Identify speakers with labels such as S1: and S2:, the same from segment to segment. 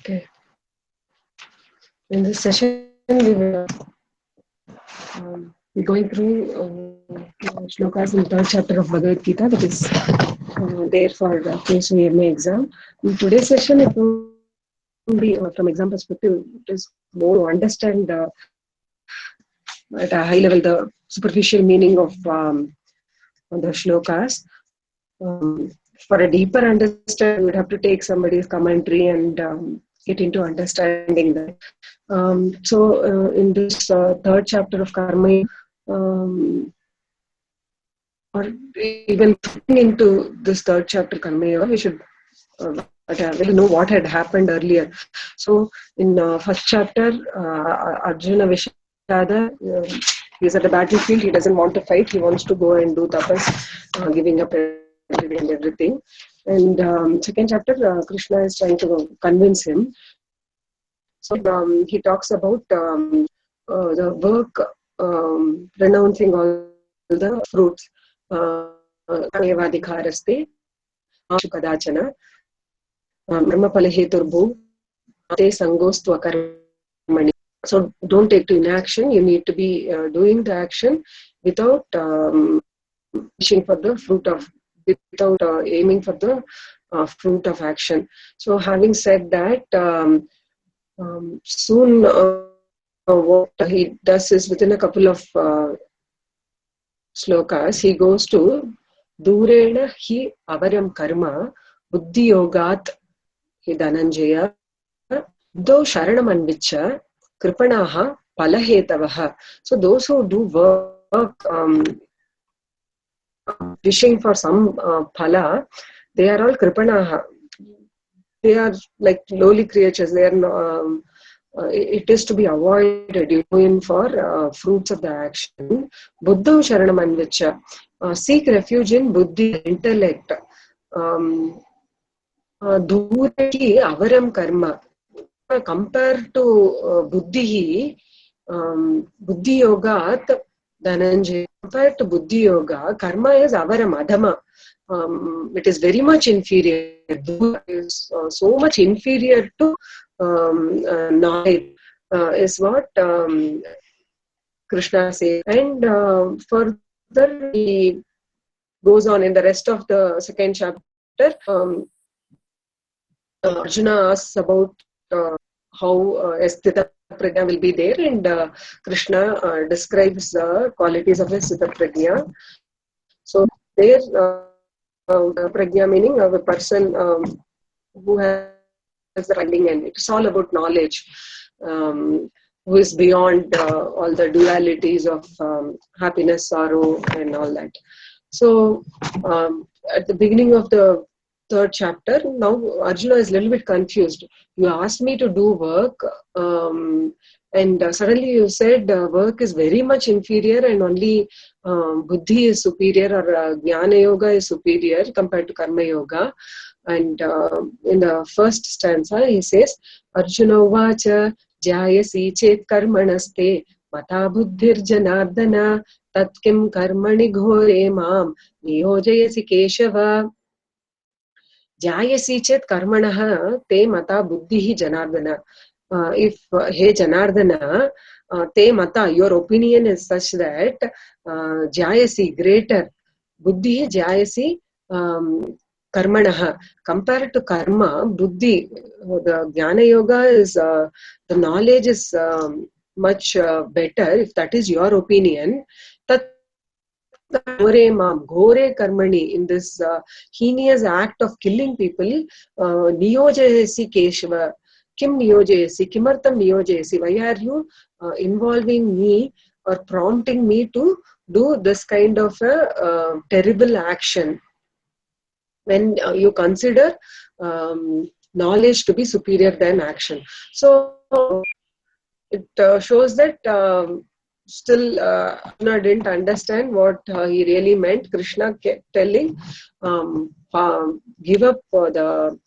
S1: Okay. In this session, we will be going through shlokas in third chapter of Bhagavad Gita, that is there for the KSOU MA exam. In today's session, it will be from exam perspective, it is more to understand at a high level the superficial meaning of the shlokas. For a deeper understanding, we would have to take somebody's commentary and get into understanding that. In this third chapter of Karma, or even into this third chapter Karma Yoga, we should really know what had happened earlier. So in first chapter, Arjuna Vishada, he's at the battlefield, he doesn't want to fight, he wants to go and do tapas, giving up and everything. And second chapter, Krishna is trying to convince him. So he talks about the work renouncing all the fruits. Evadikaraste, Kadachana, Brahma Palaheturbhu, Te Sangostva Karmani. So don't take to inaction, you need to be doing the action without wishing for the fruit of, without aiming for the fruit of action. So having said that, soon what he does is within a couple of slokas, he goes to Durena hi avaram karma buddhi yogat hi dhananjaya do sharanam anvicha kripanaha palahetavaha. So those who do work wishing for some phala, they are all kripanaha. They are like lowly creatures. They are it is to be avoided. You go in for fruits of the action. Buddham sharanam anvicha. Seek refuge in buddhi, intellect. Durati avaram karma. Compared to buddhi, buddhi yogat dhananjaya. Compared to buddhi yoga, karma is avaram, adhama. It is very much inferior. It is so much inferior to knowledge, is what Krishna says. And further, he goes on in the rest of the second chapter. Arjuna asks about how Sthita Prajna will be there, and Krishna describes the qualities of a Sthita Prajna. So there, Prajna meaning of a person who has the finding, and it's all about knowledge, who is beyond all the dualities of happiness, sorrow, and all that. So at the beginning of the third chapter, now Arjuna is a little bit confused. You asked me to do work, and suddenly you said work is very much inferior and only buddhi is superior, or jnana yoga is superior compared to karma yoga. And in the first stanza, he says, Arjuna vacha jayasi chet karmanaste mata buddhir janardana tatkim karmani ghore mam niyojayasi keshava. Jayasi chet karmanaha te mata buddhihi janardana. If he janardana, te mata, your opinion is such that jayasi, greater, buddhi jayasi karmanaha. Compared to karma, buddhi, the jnana yoga is, the knowledge is much better. If that is your opinion, that Ghore karmani, in this heinous act of killing people, niyojayasi keshava. Kim niyojayasi, kimartam niyojayasi. Why are you involving me or prompting me to do this kind of a terrible action when you consider knowledge to be superior than action? So it shows that still Arjuna didn't understand what he really meant. Krishna kept telling, give up the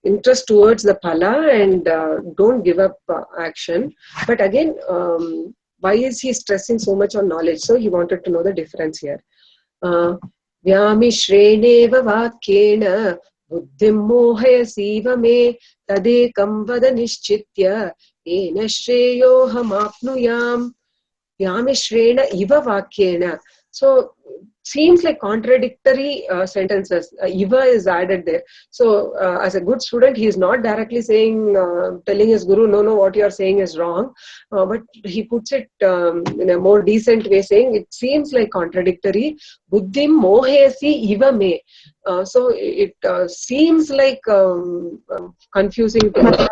S1: interest towards the phala and don't give up action. But again, why is he stressing so much on knowledge? So he wanted to know the difference here. Vyamishreneva vakyena buddhim mohayasiva me tadekam vada nishchitya ena shreyoham apnuyam vyamishrena iva vakyena. So seems like contradictory sentences. Iva is added there. So as a good student, he is not directly saying, telling his guru, no, what you are saying is wrong. But he puts it in a more decent way, saying it seems like contradictory. Buddhim mohayasi iva me. So it seems like confusing to us.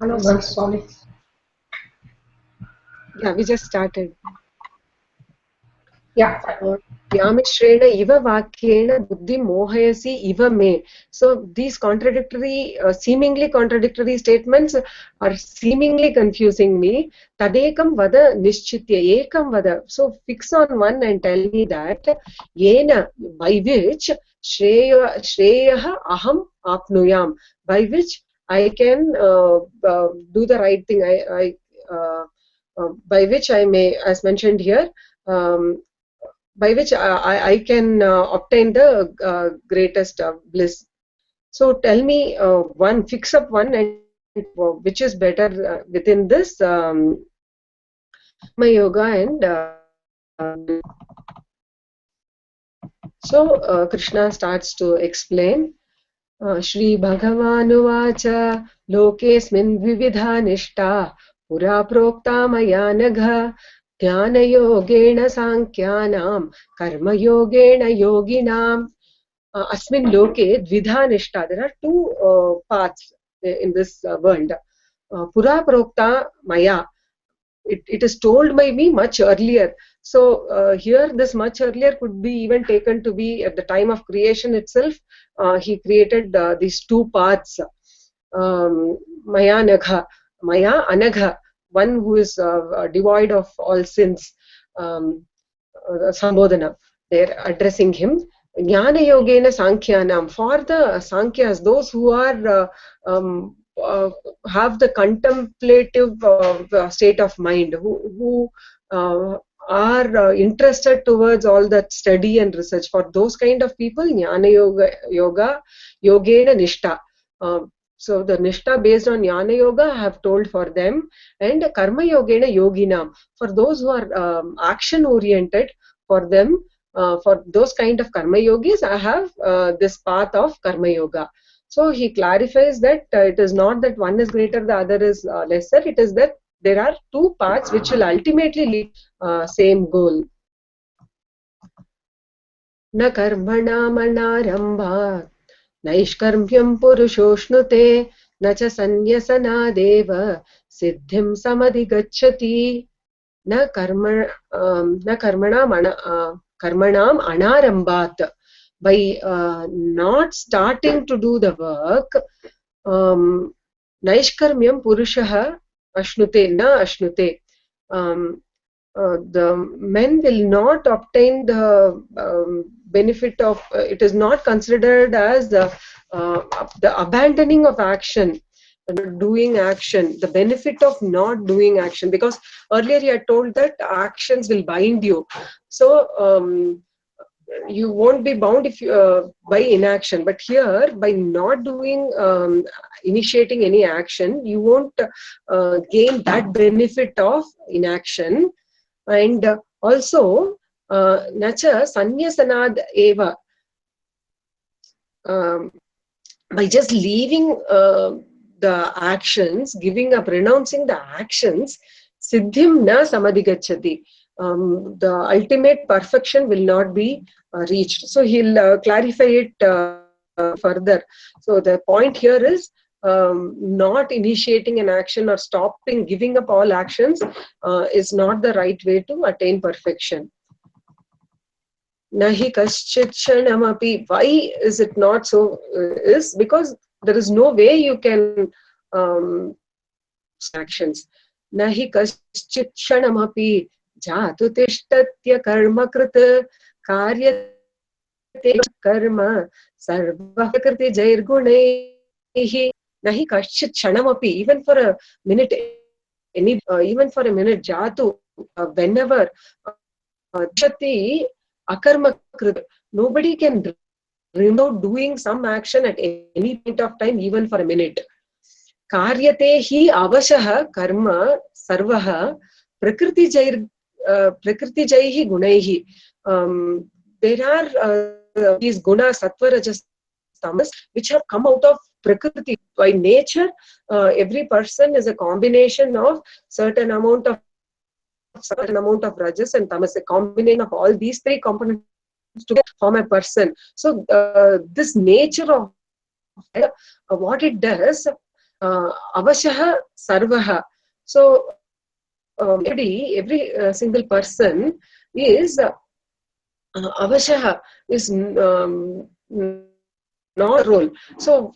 S2: Hello, girls, sorry.
S1: Yeah, we just started.
S2: Yeah.
S1: Vyamishrena iva vakyena buddhi mohayasi iva me. So these contradictory, seemingly contradictory statements are seemingly confusing me. Tadekam vada nishchitya, ekam vada. So fix on one and tell me that yena, by which shreyaha aham apnuyam, by which I can do the right thing. By which I may, as mentioned here, by which I can obtain the greatest bliss. So tell me one, fix up one, and which is better within this my yoga and so Krishna starts to explain. Shri Bhagavanuvacha lokesmin vividha nishta pura prokta maya nagha jnana sankhyanam karma yogena yoginam. Asmin loke dvidha nishta. There are two paths in this world. Pura prokta maya. It is told by me much earlier. So here this much earlier could be even taken to be at the time of creation itself. He created these two paths. Maya nagha, maya anagha, one who is devoid of all sins. Sambodhana, they're addressing him. Jnana yogena sankhyanam, for the sankhyas, those who are have the contemplative state of mind, who are interested towards all that study and research. For those kind of people, jnana yogena nishta. So the nishta based on jnana yoga I have told for them, and karma yogena yoginam, for those who are action oriented, for them, for those kind of karma yogis, I have this path of karma yoga. So he clarifies that it is not that one is greater, the other is lesser. It is that there are two paths which will ultimately lead same goal. Na karmana manarambha नैष्कर्म्यं पुरुषोष्णुते न च संन्यसनादेव सिद्धिं समधिगच्छति न कर्मणाम् anarambhat. By not starting to do the work, naishkarmyam purushah ashnute na ashnute. The men will not obtain the benefit of it is not considered as the abandoning of action, doing action, the benefit of not doing action, because earlier he had told that actions will bind you. So you won't be bound if you, by inaction, but here by not doing initiating any action, you won't gain that benefit of inaction. And also nacha sanyasanad eva, by just leaving the actions, giving up, renouncing the actions, siddhim na samadhigacchati, the ultimate perfection will not be reached. So he'll clarify it further. So the point here is not initiating an action or stopping, giving up all actions is not the right way to attain perfection. Nahi kaschit kshanamapi. Why is it not so? Is because there is no way you can actions. Nahi kaschit kshanamapi jatu tishtatya karma krita karyate karma sarva kriti jairgunaihi. Nahi kaschit kshanamapi, even for a minute, even for a minute, jatu, whenever chati akarma krita, nobody can without doing some action at any point of time, even for a minute. Karyate hi avashah karma sarvah prakriti jaihi gunaihi. There are these gunas, sattva, rajas, tamas, which have come out of prakriti. By nature, every person is a combination of certain amount of rajas and tamas. A combination of all these three components together form a person. So this nature of what it does, avashah sarvaha. So every single person is avashah, is not role. So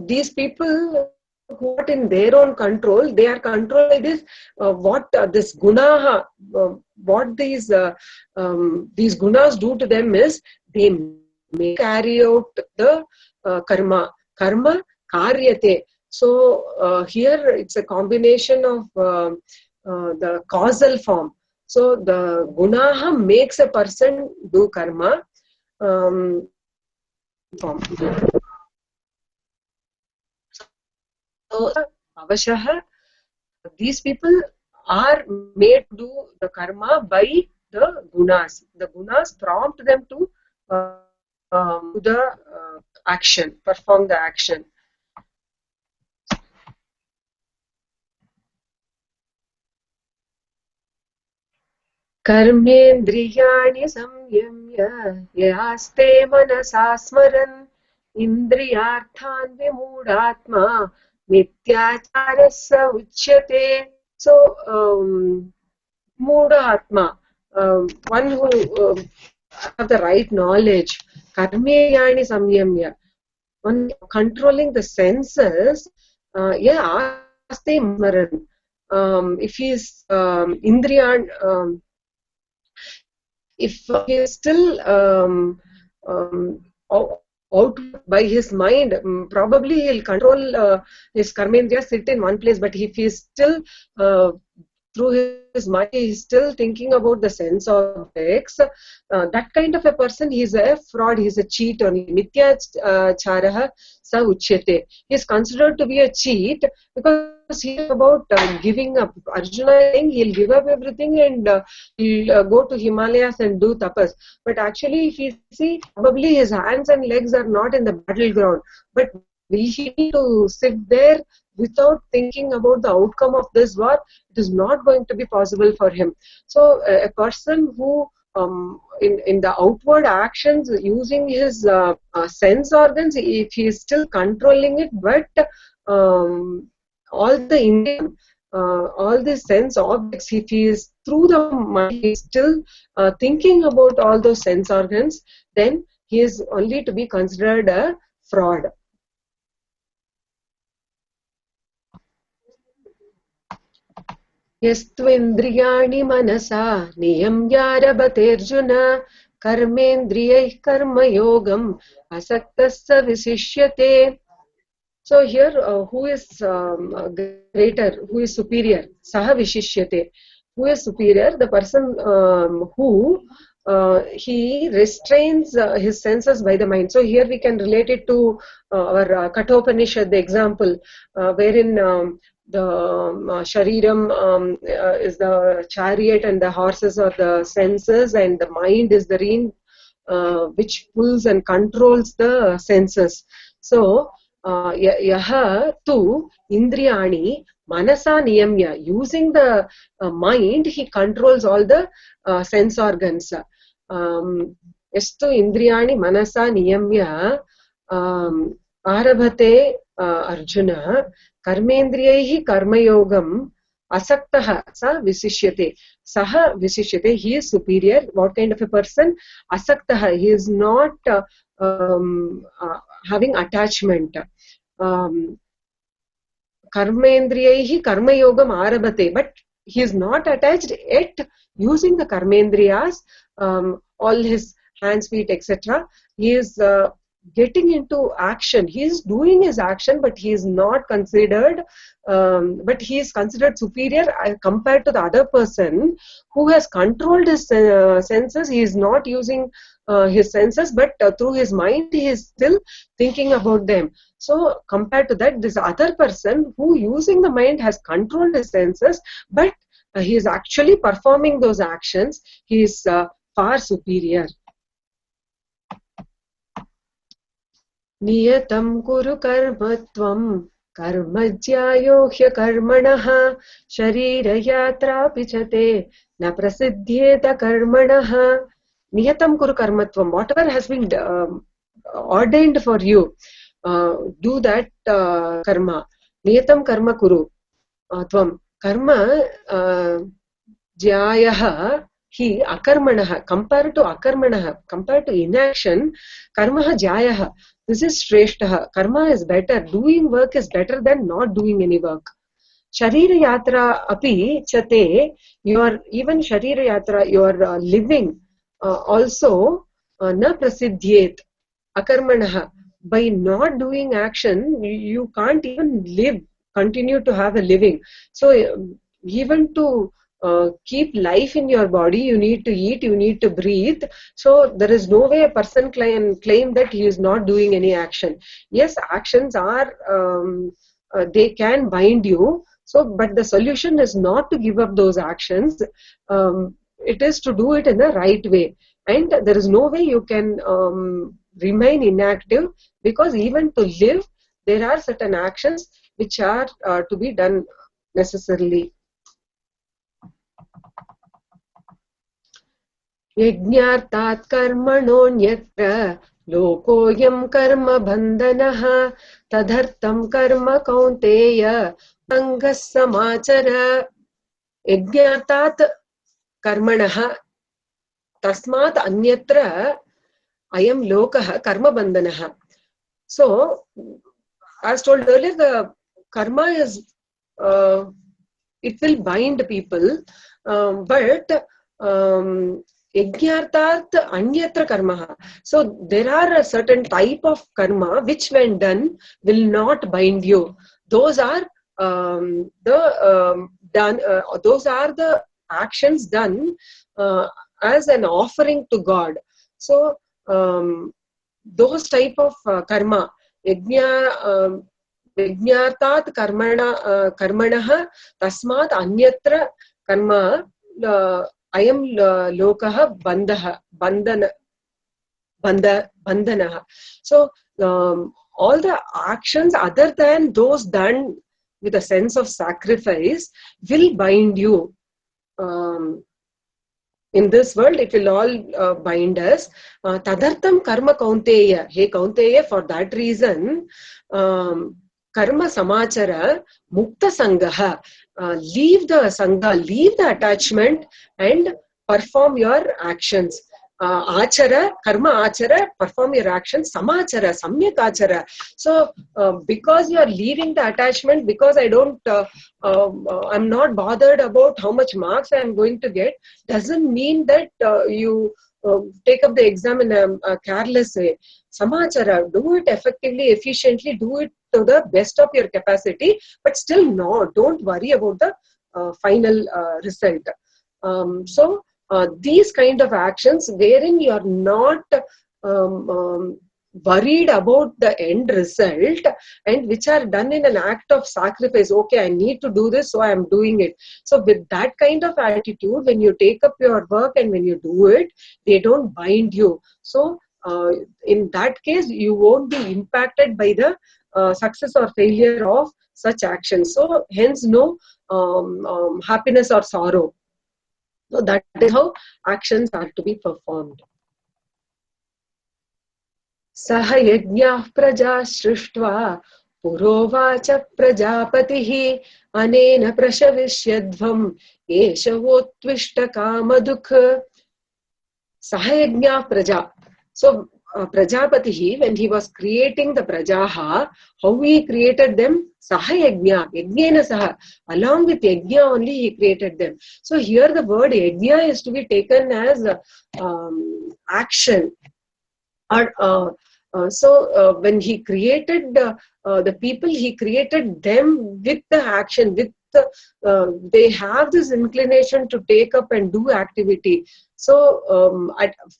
S1: these people who are in their own control, they are controlled by this what this gunaha, what these gunas do to them is they may carry out the karma karyate. So here it's a combination of the causal form. So the gunaha makes a person do karma form. So avashah, these people are made to do the karma by the gunas. The gunas prompt them to do the action, perform the action. कर्मेन्द्रियाणि संयम्य यास्ते मनसा स्मरन् इन्द्रियार्थान् विमूढात्मा मिथ्याचारः स उच्यते. So Mudha one who have the right knowledge, karmeyani samyamya, one controlling the senses, aste maran. If he is indriyan, if he is still out by his mind, probably he'll control his karmendriya, sit in one place, but if he is still through his mind, he is still thinking about the sense objects. That kind of a person, he is a fraud, he is a cheat only. Mithya charaha sa uchyate. He is considered to be a cheat because he is about giving up. Arjuna is saying he'll give up everything and he'll go to Himalayas and do tapas. But actually, if you see, probably his hands and legs are not in the battleground. But will he need to sit there without thinking about the outcome of this war? It is not going to be possible for him. So a person who in the outward actions using his sense organs, if he is still controlling it, but all the sense objects, if he is through the mind, he is still thinking about all those sense organs, then he is only to be considered a fraud. यस्त्वेन्द्रियाणि मनसा नियम्यारभतेऽर्जुन कर्मेन्द्रियैः कर्मयोगम् असक्तः स विशिष्यते. So here, who is greater, who is superior? Saha vishishyate. Who is superior? The person who he restrains his senses by the mind. So here we can relate it to our Kathopanishad, the example, wherein the shariram is the chariot and the horses are the senses and the mind is the rein which pulls and controls the senses. So yaha tu indriyani manasa niyamya, using the mind he controls all the sense organs. Yastu indriyani manasa niyamya arabhate arjuna karmendriyaihi karmayogam asaktaha sa visishyate. Saha visishyate, he is superior. What kind of a person? Asaktaha, he is not having attachment. Karmendriyaihi karmayogam arabhate, but he is not attached yet, using the karmendriyas, all his hands, feet, etc. He is getting into action. He is doing his action, but he is not considered, but he is considered superior compared to the other person who has controlled his senses. He is not using his senses, but through his mind he is still thinking about them. So compared to that, this other person who using the mind has controlled his senses, but he is actually performing those actions, he is far superior. Niyatam kuru karmatvam कर्मज्यायो ह्यकर्मणः शरीरयात्रा पिचते न प्रसिद्ध्येत कर्मणः. Niyatam kuru karmatvam, whatever has been ordained for you, do that karma. Niyatam karma kuru tvam. Karma jyayah hi akarmanah. Compared to akarmanah, compared to inaction, karma jyayah. This is shrestha. Karma is better. Doing work is better than not doing any work. Sharira yatra api chate. Your even sharira yatra, your living also na prasiddhyet. Akarmanah. By not doing action, you can't even live, continue to have a living. So even to keep life in your body, you need to eat, you need to breathe. So there is no way a person can claim that he is not doing any action. Yes, actions are they can bind you. So, but the solution is not to give up those actions. It is to do it in the right way, and there is no way you can remain inactive, because even to live, there are certain actions which are to be done necessarily. यज्ञार्थात् कर्मणोऽन्यत्र लोकोऽयं कर्म बन्धनः तदर्थं कर्म कौन्तेय सङ्गः समाचर. यज्ञार्थात् कर्मणः तस्मात् अन्यत्र अयं लोकः कर्म बन्धनः. So, as told earlier, the karma is it will bind people, but yajnarthat anyatra karma. So there are a certain type of karma which, when done, will not bind you. Those are done. Those are the actions done as an offering to God. So those type of karma, yajnarthat karmanah tasmat anyatra karma ayam lokah bandhanah. So all the actions other than those done with a sense of sacrifice will bind you. In this world, it will all bind us. Tadartham karma kaunteya. Hey kaunteya, for that reason, karma samachara mukta sangaha. Leave the sangha, leave the attachment, and perform your actions. Achara, karma achara, perform your actions. Samachara, samyak achara. So, because you are leaving the attachment, because I don't, I'm not bothered about how much marks I am going to get, doesn't mean that you take up the exam in a careless way. Samachara, do it effectively, efficiently, do it to the best of your capacity, but still don't worry about the final result. So these kind of actions wherein you are not worried about the end result, and which are done in an act of sacrifice. Okay, I need to do this, so I am doing it. So with that kind of attitude, when you take up your work and when you do it, they don't bind you. So in that case, you won't be impacted by the success or failure of such actions. So hence no happiness or sorrow. So that is how actions are to be performed. Saha yajñah praja srishtva purovacha prajapatihi anena prashavishyadvam eshavottvishta kamadukha. Saha yajñah praja. So Prajapati, when he was creating the Prajaha, how he created them? Saha yajna, yajnena saha. Along with yajna only he created them. So here the word yajna is to be taken as action. So when he created the people, he created them with the action, with they have this inclination to take up and do activity. So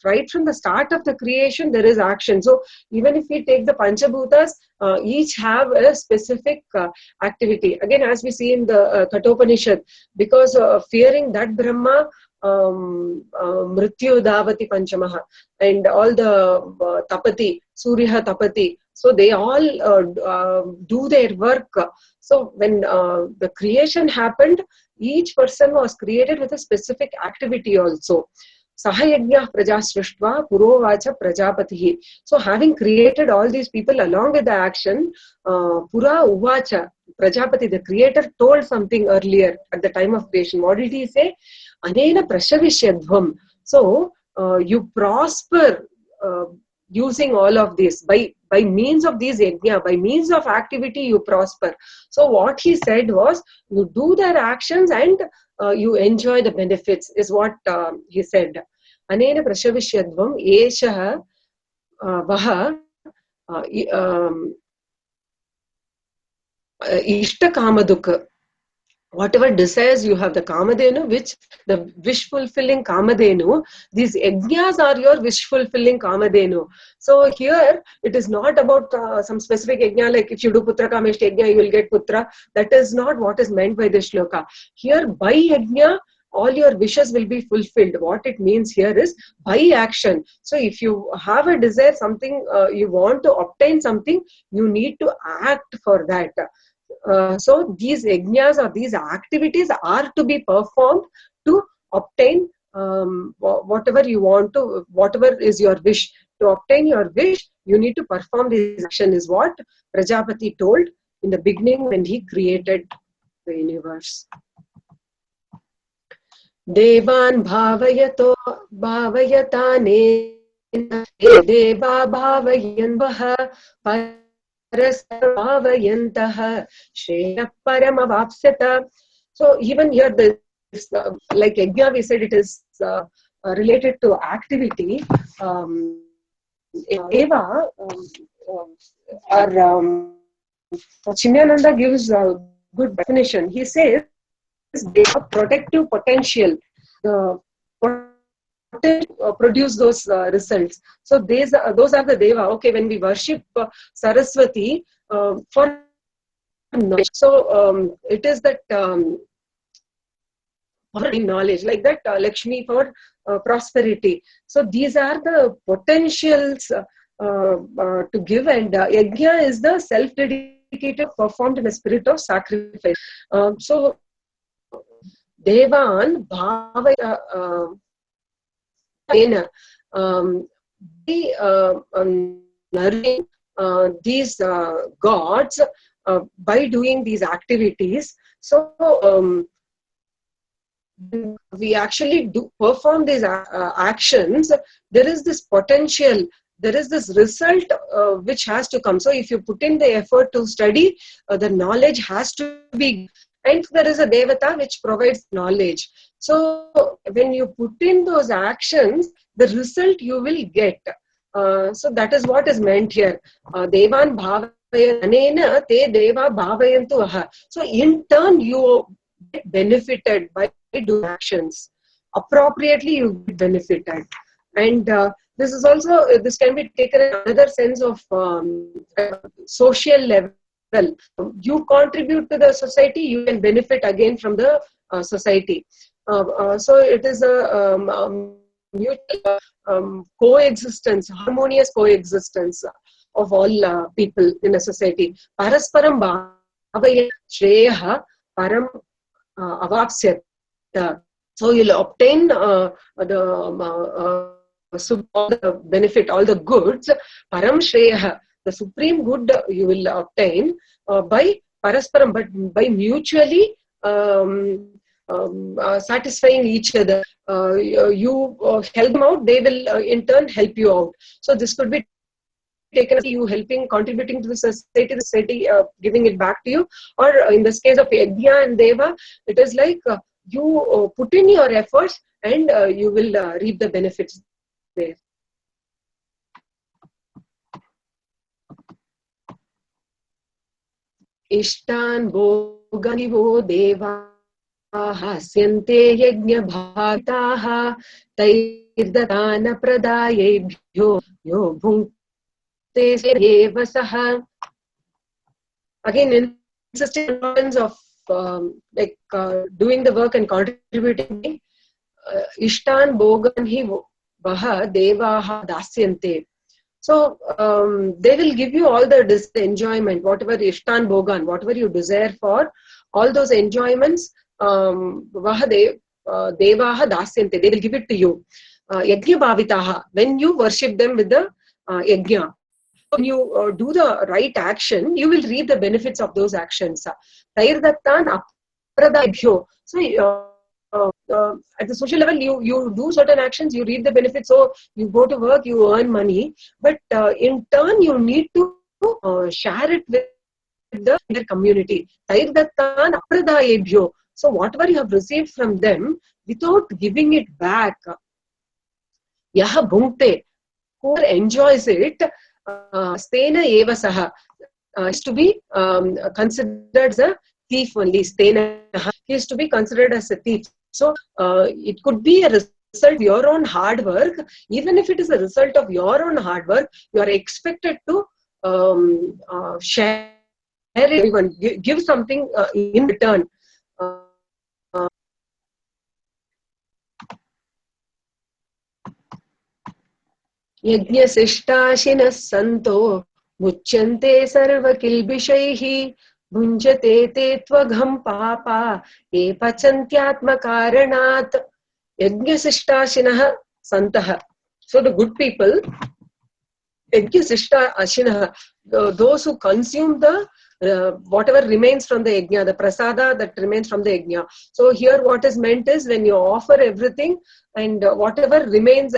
S1: right from the start of the creation, there is action. So even if we take the Panchabhutas, each have a specific activity. Again, as we see in the Kathopanishad, because fearing that Brahma, Mrityu Davati Panchamaha, and all the Tapati, Surya Tapati, so they all do their work. So when the creation happened, each person was created with a specific activity also. Sahayagnya praja srishtva purovacha prajapatihi. So having created all these people along with the action, pura uvacha, Prajapati, the creator, told something earlier at the time of creation. What did he say? Anena prashavishyadvam. So you prosper using all of this. By means of these yajna, by means of activity, you prosper. So what he said was, you do their actions and you enjoy the benefits, is what he said. Anena prashavishyadvam eshaha vaha ishta kamadukha. Whatever desires you have, the Kamadenu, which the wish fulfilling Kamadenu, these yajnas are your wish fulfilling Kamadenu. So here it is not about some specific yajna, like if you do Putra Kameshti yajna, you will get Putra. That is not what is meant by this shloka. Here, by yajna, all your wishes will be fulfilled. What it means here is by action. So if you have a desire, something you want to obtain something, you need to act for that. So these yajnas or these activities are to be performed to obtain whatever you want to, whatever is your wish. To obtain your wish, you need to perform this action, is what Prajapati told in the beginning when he created the universe. Devan bhavayato bhavayatane deva bhavayan vaha parasarvavayantaha shreya paramavapsata. So even here, this like yajna, we said it is related to activity. Deva or Chinyananda gives a good definition. He says they have protective potential. The produce those results. So those are the Deva. Okay, when we worship Saraswati for knowledge, so it is that for knowledge, like that Lakshmi for prosperity. So these are the potentials to give, and yajna is the self-dedicated performed in a spirit of sacrifice. So Devan Bhavaya nourishing these gods by doing these activities. So we actually do perform these actions. There is this potential, there is this result which has to come. So if you put in the effort to study, the knowledge has to be, and there is a devata which provides knowledge. So when you put in those actions, the result you will get. So that is what is meant here. Devan bhavayanena te deva bhavayantu aha. So in turn you get benefited by doing actions. Appropriately you get benefited. And this is also, this can be taken in another sense of social level. You contribute to the society, you can benefit again from the society. So it is a mutual coexistence, harmonious coexistence of all people in a society. Parasparam bhavaya shreyaha param avapsyat. So you'll obtain all the benefit, all the goods. Param shreyaha, the supreme good you will obtain by parasparam, but by mutually satisfying each other. You help them out, they will in turn help you out. So this could be taken as you helping, contributing to the society, giving it back to you. Or in this case of Yajna and Deva, it is like you put in your efforts and you will reap the benefits there. Ishtan bhoganivo deva hasyante yajna bhavitaha tairdatana pradayebhyo yo bhunkte eva saha. Again, insisting importance of doing the work and contributing. Ishtan bhogan hi vaha devaha dasyante. So they will give you all the enjoyment, whatever Ishtan Bhogan, whatever you desire for, all those enjoyments, Devaha Dasyante, they will give it to you. Yajna Bhavitaha, when you worship them with the Yajna. When you do the right action, you will reap the benefits of those actions. Tairdattan Apradabhyo. So at the social level, you do certain actions, you reap the benefits. So you go to work, you earn money, but in turn you need to share it with the community. Tairdattan apradayebhyo. So whatever you have received from them, without giving it back, yaha bhunkte, whoever enjoys it, stena eva saha, is to be considered as a thief only. Stena, he is to be considered as a thief. So it could be a result of your own hard work. Even if it is a result of your own hard work, you are expected to share it, everyone, give something in return. Yajnasishtashinas santo muchyante sarva kilbishaihi bhunjate te tvagham papa e pachantyatma karanat. Yajnasishtashinah santah. So the good people, Yajnasishtashinah, those who consume the whatever remains from the yajna, the prasada that remains from the yajna. So here what is meant is when you offer everything and whatever remains,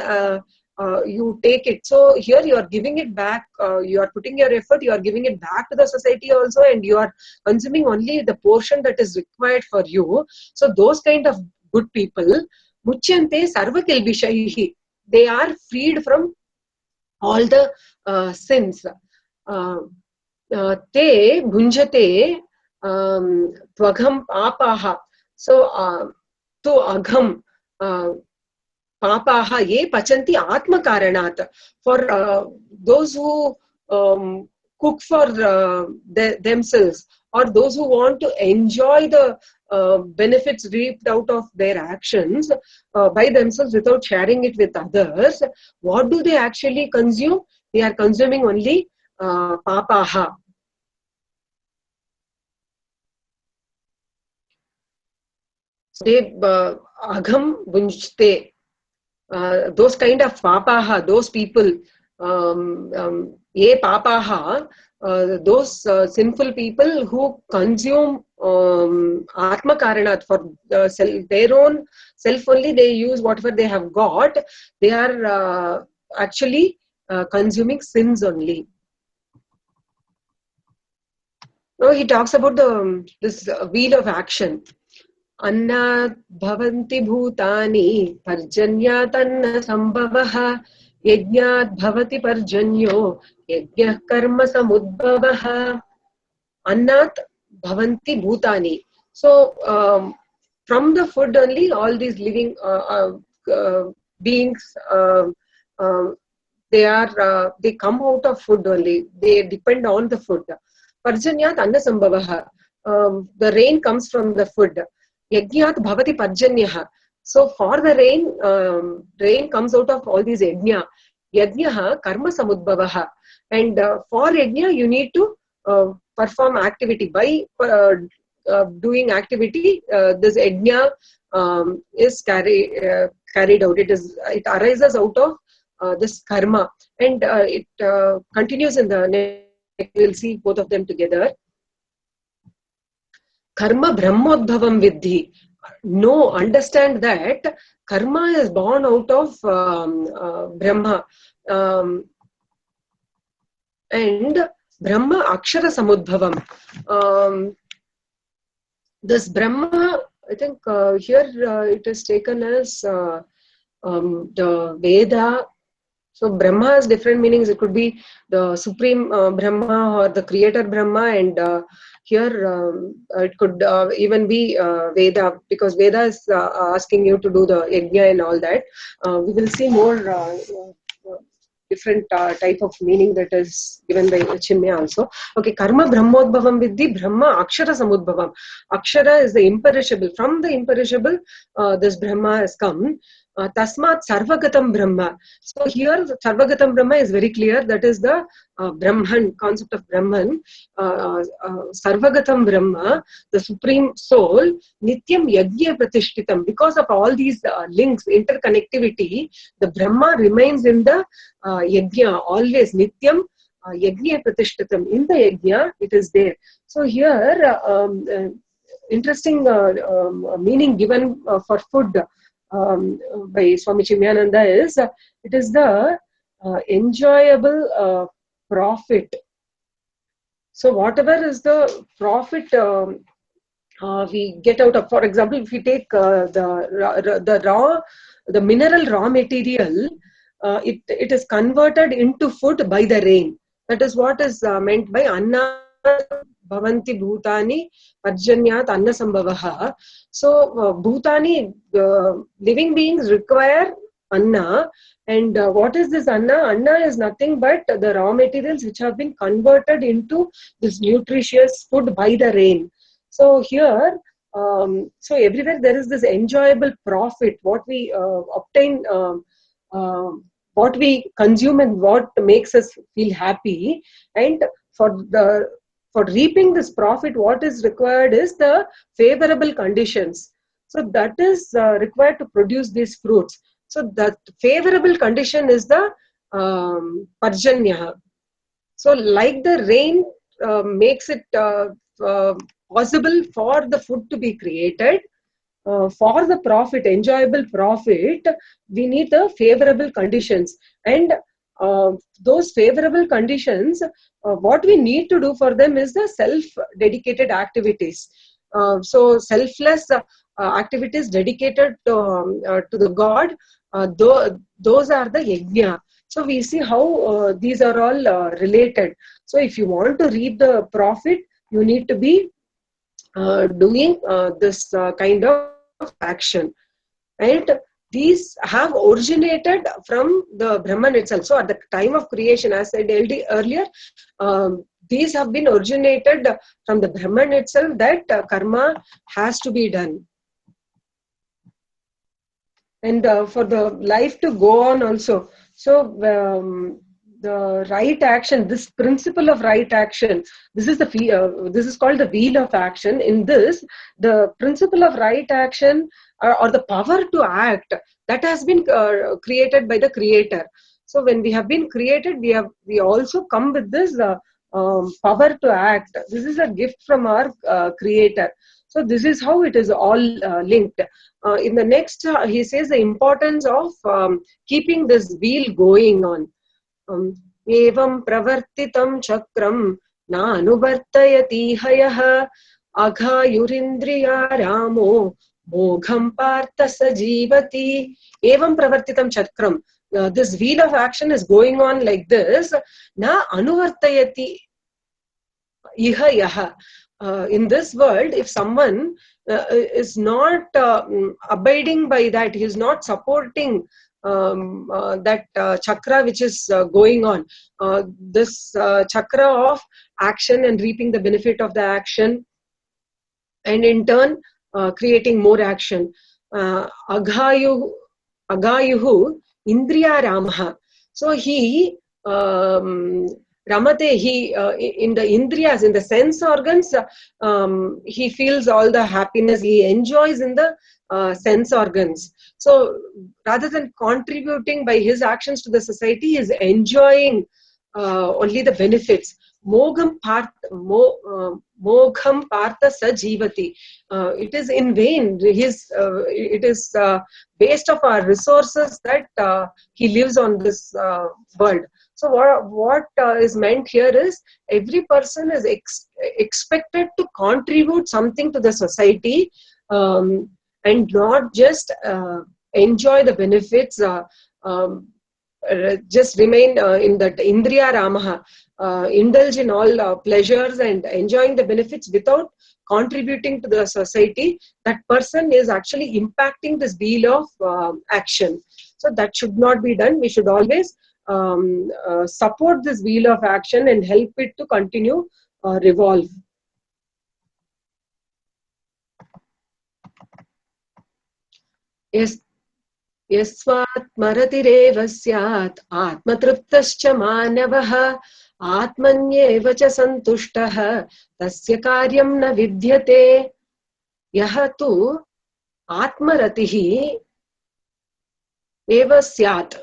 S1: you take it. So here you are giving it back, you are putting your effort, you are giving it back to the society also, and you are consuming only the portion that is required for you. So those kind of good people, muchyante sarva kilbishaihi, they are freed from all the sins. Te bhunjate tvagham papaha. So to agham papaha ye pachanti atma karanat. For those who cook for themselves, or those who want to enjoy the benefits reaped out of their actions by themselves without sharing it with others, what do they actually consume? They are consuming only papaha. They agham bunjte. Those kind of papaha, those people, ye papaha, those sinful people who consume atma karanat, for their own self only, they use whatever they have got, they are actually consuming sins only. Now he talks about this wheel of action. Annat bhavanti bhutani parjanyat anna sambhavah yajnat bhavati parjanyo yajnah karma samudbhavah. Annat bhavanti bhutani. So from the food only all these living beings, they come out of food only. They depend on the food. Parjanyat anna sambhavah. The rain comes from the food. Yajnat bhavati parjanyah. So for the rain comes out of all these yajna. Yajnah karma samudbhavah. And for yajna you need to perform activity. By doing activity, this yajna is carried out. It arises out of this karma, and it continues in the next. We'll see both of them together. Karma brahmodbhavam vidhi. No, understand that karma is born out of Brahma. And Brahma akshara samudbhavam. This Brahma, I think here it is taken as the Veda. So Brahma has different meanings. It could be the supreme Brahma or the creator Brahma, and here it could even be Veda, because Veda is asking you to do the yajna and all that. We will see more different type of meaning that is given by Chinmaya also. Okay, karma brahmodbhavam vidhi brahma akshara samudbhavam. Akshara is the imperishable. From the imperishable, this Brahma has come. Tasmat sarvagatam Brahma. So here sarvagatam Brahma is very clear. That is the Brahman, concept of Brahman. Sarvagatam Brahma, the supreme soul, nityam yajna pratishtitam. Because of all these links, interconnectivity, the Brahma remains in the yajna, always nityam yajna pratishtitam. In the yajna, it is there. So here, interesting meaning given for food by Swami Chimyananda is it is the enjoyable profit. So whatever is the profit we get out of, for example, if we take the mineral raw material, it is converted into food by the rain. That is what is meant by anna bhavanti bhutani parjanyat anna sambhavaha. So bhutani, living beings require anna. And what is this anna? Anna is nothing but the raw materials which have been converted into this nutritious food by the rain. So here, so everywhere there is this enjoyable profit, what we obtain, what we consume and what makes us feel happy. And for reaping this profit, what is required is the favorable conditions. So that is required to produce these fruits. So that favorable condition is the parjanya. So like the rain makes it possible for the food to be created, for the profit, enjoyable profit, we need the favorable conditions. And those favorable conditions, what we need to do for them is the self-dedicated activities. So selfless activities dedicated to the God, those are the yajna. So we see how these are all related. So if you want to reap the profit, you need to be doing this kind of action. And these have originated from the Brahman itself. So at the time of creation, as I said earlier, these have been originated from the Brahman itself, that karma has to be done. And for the life to go on also. So the right action, this principle of right action, this is called the wheel of action. In this, the principle of right action or the power to act, that has been created by the Creator. So when we have been created, we also come with this power to act. This is a gift from our Creator. So this is how it is all linked. In the next, he says the importance of keeping this wheel going on. Evam pravartitam chakram na anuvartayati hayah aghayurindriya ramo mogham partha sajivati. Evam pravartitam chakram. This wheel of action is going on like this. Na anuvartayati ihayah. In this world, if someone is not abiding by that, he is not supporting that chakra which is going on, this chakra of action and reaping the benefit of the action, and in turn creating more action. Aghayuhu indriya ramaha. So he Ramate, he in the indriyas, in the sense organs, he feels all the happiness, he enjoys in the sense organs. So rather than contributing by his actions to the society, he is enjoying only the benefits. Mogham partha sajivati. It is in vain. It is based of our resources that he lives on this world. So what is meant here is every person is expected to contribute something to the society, and not just enjoy the benefits, just remain in that Indriya Ramaha. indulge in all pleasures and enjoying the benefits without contributing to the society, that person is actually impacting this wheel of action. So that should not be done. We should always support this wheel of action and help it to continue revolve. Yes. यस्वात्मरतिरेव स्यात् आत्मतृप्तश्च मानवः आत्मन्येव च सन्तुष्टः तस्य कार्यं न विद्यते. यः तु आत्मरतिः एव स्यात्.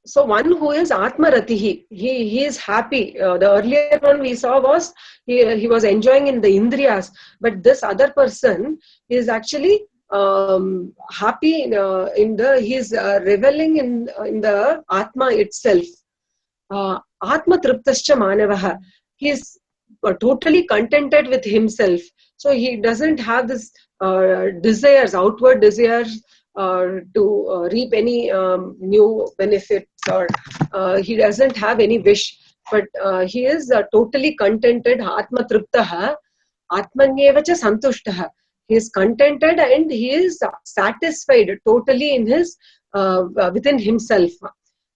S1: So one who is atmaratihi, he is happy. The earlier one we saw was he was enjoying in the indriyas, but this other person is actually happy he is reveling in the atma itself. Atma triptascha manavaha. He is totally contented with himself. So he doesn't have this desires, outward desires to reap any new benefits, or he doesn't have any wish, but he is totally contented. Atma triptaha atmanyeva cha santushtaha. He is contented and he is satisfied totally in his within himself.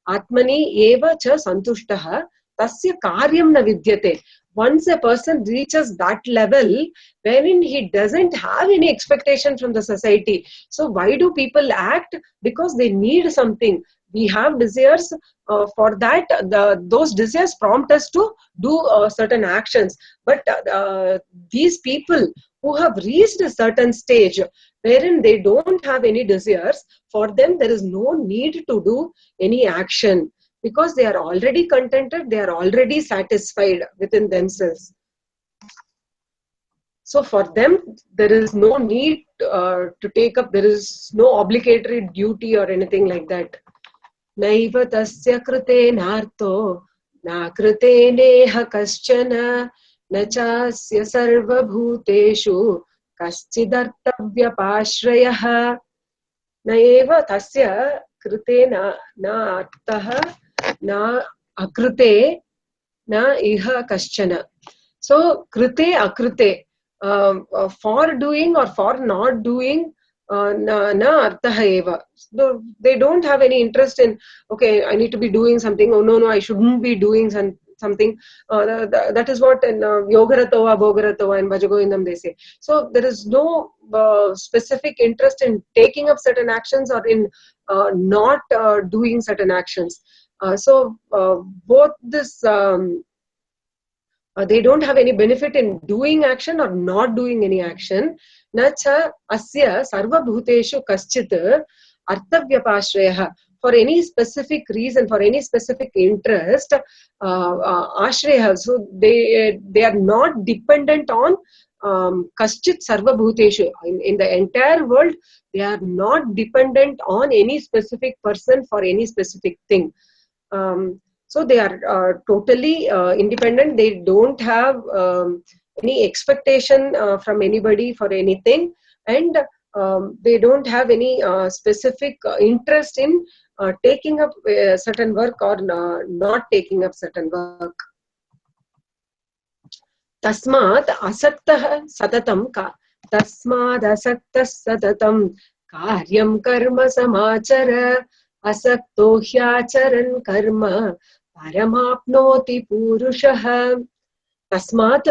S1: Atmani eva cha santushtaha tasya karyam na vidyate. Once a person reaches that level wherein he doesn't have any expectation from the society, so why do people act? Because they need something. We have desires. For that, those desires prompt us to do certain actions. But these people who have reached a certain stage wherein they don't have any desires, for them there is no need to do any action, because they are already contented, they are already satisfied within themselves. So for them, there is no need to take up, there is no obligatory duty or anything like that. Naiva tasya krite narto na krite neha kaschana na chasya sarva bhuteshu kaschidartavya pashrayah. Naiva tasya krite na artaha na akrite na iha kaschana. So krite akrite, for doing or for not doing, na artaha eva. So they don't have any interest in, okay, I need to be doing something. Oh no, I shouldn't be doing something. That is what in yogaratova, bhogaratova and bhajagovindam they say. So there is no specific interest in taking up certain actions or in not doing certain actions. So both this they don't have any benefit in doing action or not doing any action. Nacha asya sarva bhuteshu kaschit arthavyapashrayah. For any specific reason, for any specific interest, ashrayah. So they are not dependent on kaschit sarva bhuteshu. In the entire world, they are not dependent on any specific person for any specific thing. So they are totally independent. They don't have any expectation from anybody for anything, and they don't have any specific interest in taking up certain work or not taking up certain work. Tasmad asaktah satatam ka. Tasmad asaktah satatam karyam karma samachara. Asakto hyacharan karma paramapnoti purushah. Tasmat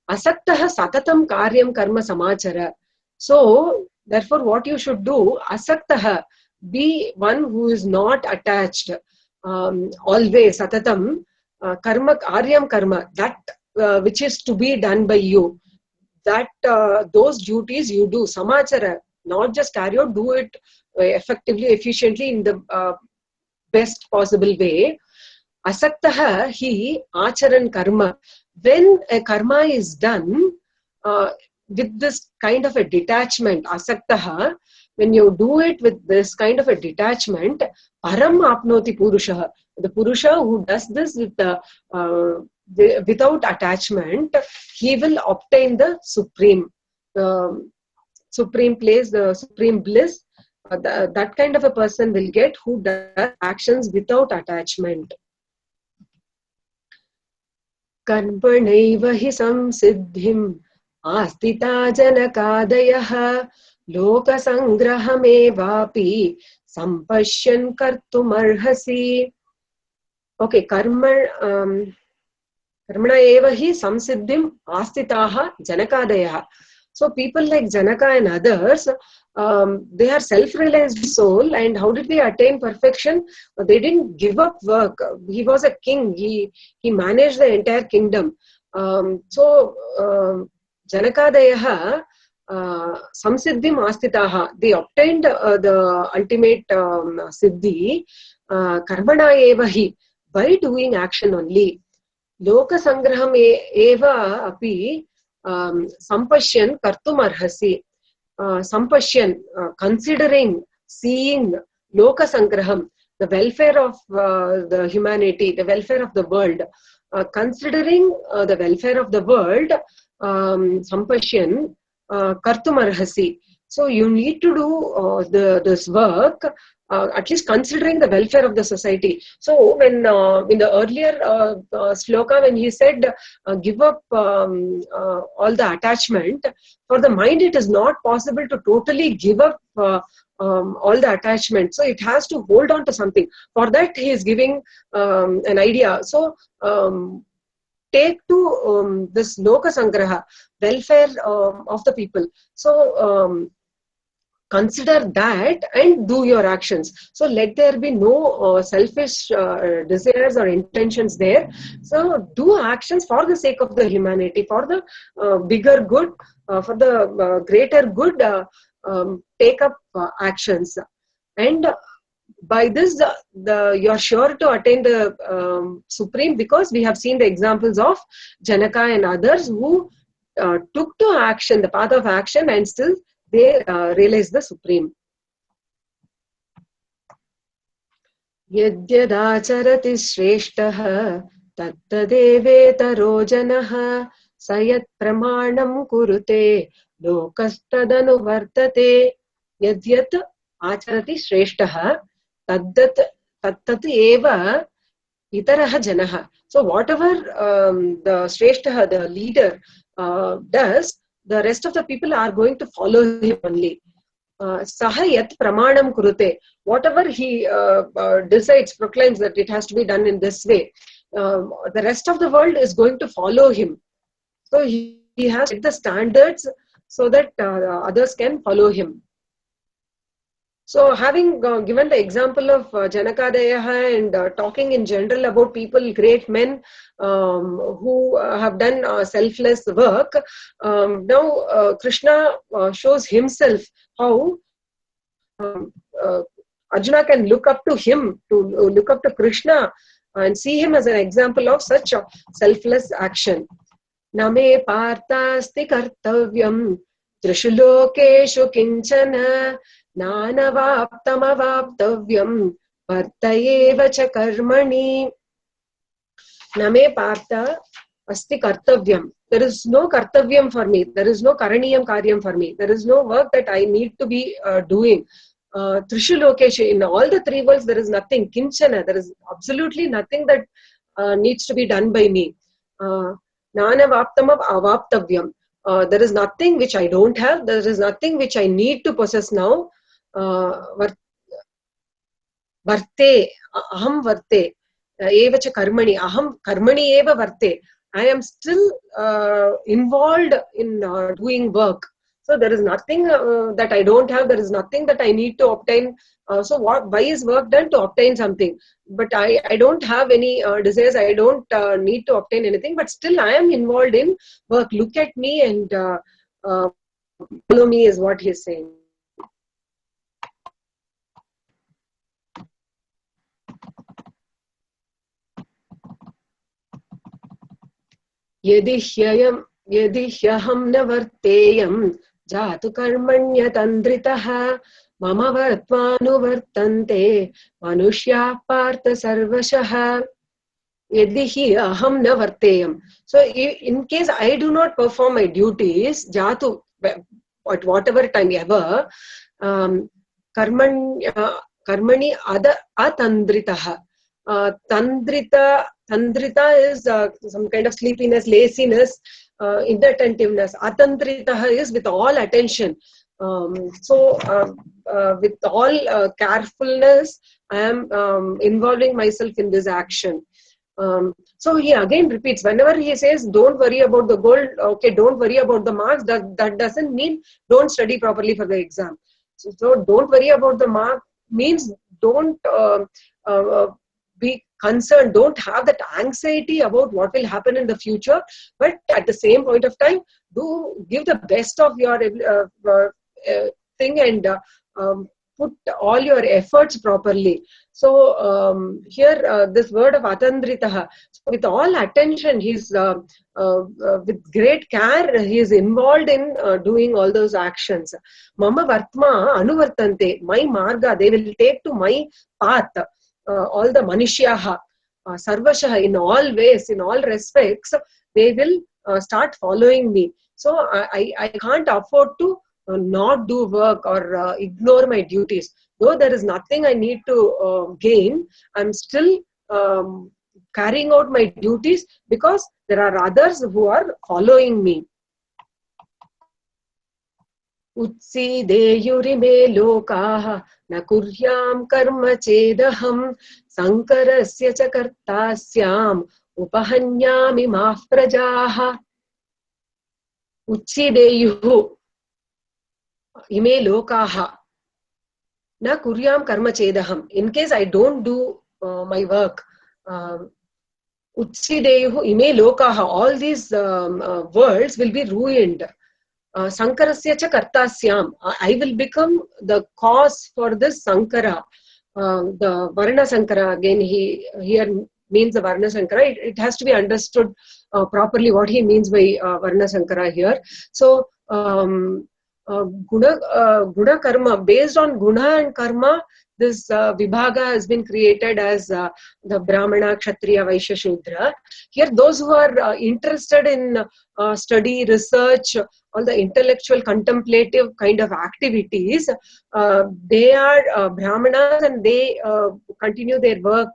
S1: asaktah satatam karyam karma samachara. So therefore what you should do, asaktah, be one who is not attached, always satatam karma karyam karma, that which is to be done by you, that those duties you do samachara, not just carry out, do it effectively, efficiently, in the best possible way. Asaktaha hi acharan karma. When a karma is done with this kind of a detachment, asaktaha, when you do it with this kind of a detachment, param apnoti purusha. The purusha who does this with without attachment, he will obtain the supreme place, the supreme bliss. That kind of a person will get who does actions without attachment. कर्मणैव हि संसिद्धिम् आस्थिता जनकादयः लोकसंग्रहमेवापि सम्पश्यन् कर्तुमर्हसि. Okay, karmana eva hi samsiddhim astitaha janakadayah. So people like Janaka and others, they are self-realized soul, and how did they attain perfection? They didn't give up work. He was a king. He managed the entire kingdom. Janakadayah samsiddhim astitaha. They obtained the ultimate siddhi. Karmana eva hi, by doing action only. Loka sangraham eva api sampashyan kartum arhasi. Sampashyan, considering, seeing, loka sangraham, the welfare of the humanity, the welfare of the world. Considering the welfare of the world, sampashyan kartum arhasi. So you need to do this work, at least considering the welfare of the society. So when in the earlier sloka, when he said give up all the attachment, for the mind it is not possible to totally give up all the attachment. So it has to hold on to something. For that he is giving an idea. So take to this loka sangraha, welfare of the people. So consider that and do your actions. So let there be no selfish desires or intentions there. So do actions for the sake of the humanity, for the bigger good, for the greater good. Take up actions, and by this you're sure to attain the supreme, because we have seen the examples of Janaka and others who took to action, the path of action, and still they realize the supreme. Yadyadacharati shreshtaha tattadevetaro janaha sayat pramanam kurute lokastadanu vartate. Yadyat acharati shreshtaha tattat eva itaraha janaha. So whatever the shreshtaha, the leader, does, the rest of the people are going to follow him only. Sahayat pramanam kurute. Whatever he decides, proclaims that it has to be done in this way, the rest of the world is going to follow him. So he has to set the standards so that others can follow him. So having given the example of Janakadaya and talking in general about people, great men who have done selfless work, now Krishna shows himself how Arjuna can look up to him, to look up to Krishna and see him as an example of such selfless action. Name partasti kartavyam trishu lokeshu kinchana nanavaptamavaptavyam vartayeva cha karmani. Name partha asti kartavyam. There is no kartavyam for me. There is no karaniyam karyam for me. There is no work that I need to be doing. Trishu lokeshu, in all the three worlds, there is nothing. Kinchana, there is absolutely nothing that needs to be done by me. Nanavaptamav avaptavyam. There is nothing which I don't have. There is nothing which I need to possess now. Varte, aham varte, evacha karmani, aham karmani eva varte. I am still involved in doing work. So there is nothing that I don't have. There is nothing that I need to obtain. So why is work done? To obtain something. But I don't have any desires. I don't need to obtain anything. But still I am involved in work. Look at me and follow me is what he is saying. Yadi hyaham na varteyam jatu karmanya tandritaha mama vartvanu vartante manushya partha sarvashaha. Yadi hyaham na varteyam. So in case I do not perform my duties, jatu, at whatever time ever, karmani atandritaha. Tandrita is some kind of sleepiness, laziness, inattentiveness. Atandrita is with all attention. With all carefulness, I am involving myself in this action. So he again repeats, whenever he says don't worry about the goal, okay, don't worry about the marks, that doesn't mean don't study properly for the exam. So don't worry about the mark means don't be concerned, don't have that anxiety about what will happen in the future, but at the same point of time, do give the best of your thing and put all your efforts properly. So here this word of atandritaha, with all attention, he's with great care, he is involved in doing all those actions. Mama vartma anuvartante, my marga, they will take to my path. All the manishyaha, sarvashaha, in all ways, in all respects, they will start following me. So I can't afford to not do work or ignore my duties. Though there is nothing I need to gain, I'm still carrying out my duties because there are others who are following me. Utsideyurime lokaha na kuryam karma chedaham sankarasya cha kartasyam upahanyami maf prajaha. Utsideyuhu ime lokaha na kuryam karma chedaham. In case I don't do my work, utsideyuhu ime lokaha, all these worlds will be ruined. Sankarasya cha kartasyam, I will become the cause for this Sankara. The Varna Sankara, again, he here means the Varna Sankara. It has to be understood properly what he means by Varna Sankara here. So, guna karma, based on guna and karma, this vibhaga has been created as the Brahmana, Kshatriya, Vaishya, Shudra. Here, those who are interested in study, research, all the intellectual, contemplative kind of activities, they are Brahmanas and they continue their work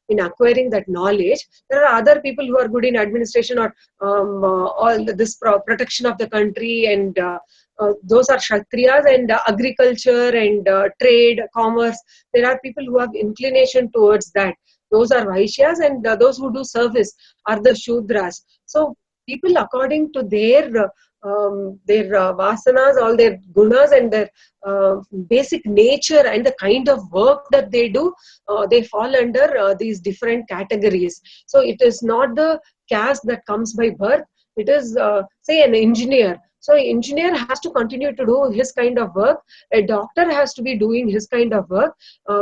S1: in acquiring that knowledge. There are other people who are good in administration or all this protection of the country, and those are Kshatriyas, and agriculture and trade, commerce. There are people who have inclination towards that. Those are Vaishyas, and those who do service are the Shudras. So people, according to their vasanas, all their gunas and their basic nature and the kind of work that they do, they fall under these different categories. So it is not the caste that comes by birth. It is, say, an engineer. So an engineer has to continue to do his kind of work. A doctor has to be doing his kind of work.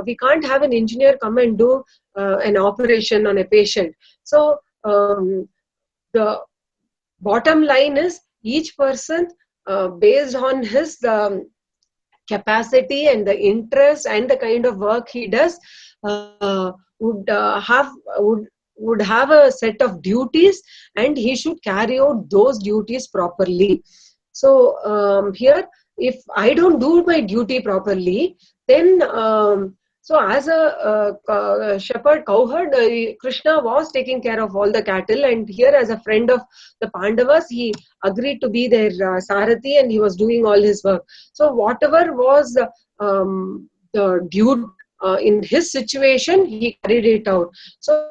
S1: We can't have an engineer come and do an operation on a patient. So the bottom line is, each person, based on his capacity and the interest and the kind of work he does, would have a set of duties, and he should carry out those duties properly. So here, if I don't do my duty properly, then so as a shepherd, cowherd, Krishna was taking care of all the cattle, and here, as a friend of the Pandavas, he agreed to be their Sarathi, and he was doing all his work. So whatever was the due in his situation, he carried it out. So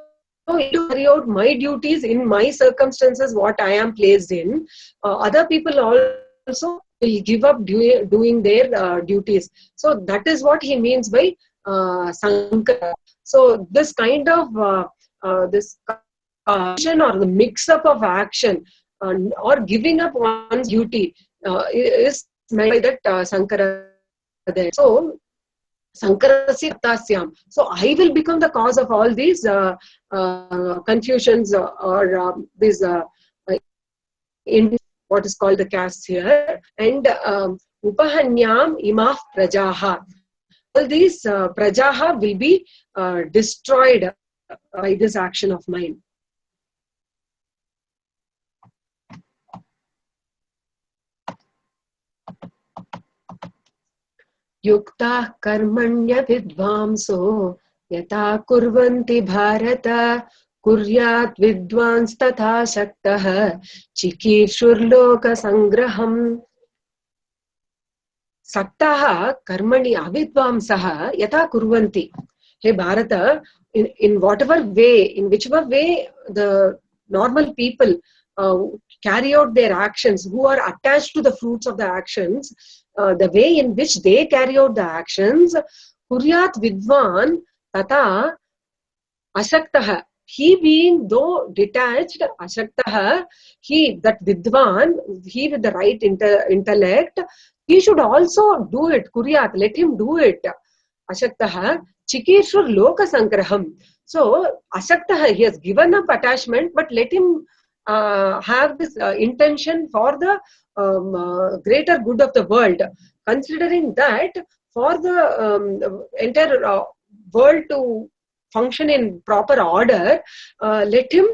S1: to carry out my duties in my circumstances, what I am placed in, other people also will give up doing their duties. So that is what he means by Sankara. So this kind of this action or the mix-up of action or giving up one's duty is meant by that Sankara there. So Sankarasya Tasyam. So I will become the cause of all these confusions or these in what is called the castes here, and Upahanyam imaf prajaha. All these prajaha will be destroyed by this action of mine. Yukta karmanya vidvamso यथा कुर्वन्ति भारत कुर्यात् विद्वांस् तथा शक्तः चिकीर्षुर्लोकसङ्ग्रहम् सक्तः कर्मणि अविद्वांसः यथा कुर्वन्ति. Hey Bharata, in whatever way, in whichever way the normal people carry out their actions, who are attached to the fruits of the actions, the way in which they carry out the actions, kuryat vidvan tata ashaktah. He being though detached, ashaktah, he, that vidvan, he with the right intellect, he should also do it. Kuryat, let him do it. Ashaktah, chikirshur loka sangraham. So, ashaktah, he has given up attachment, but let him have this intention for the greater good of the world. Considering that, for the entire world to function in proper order, let him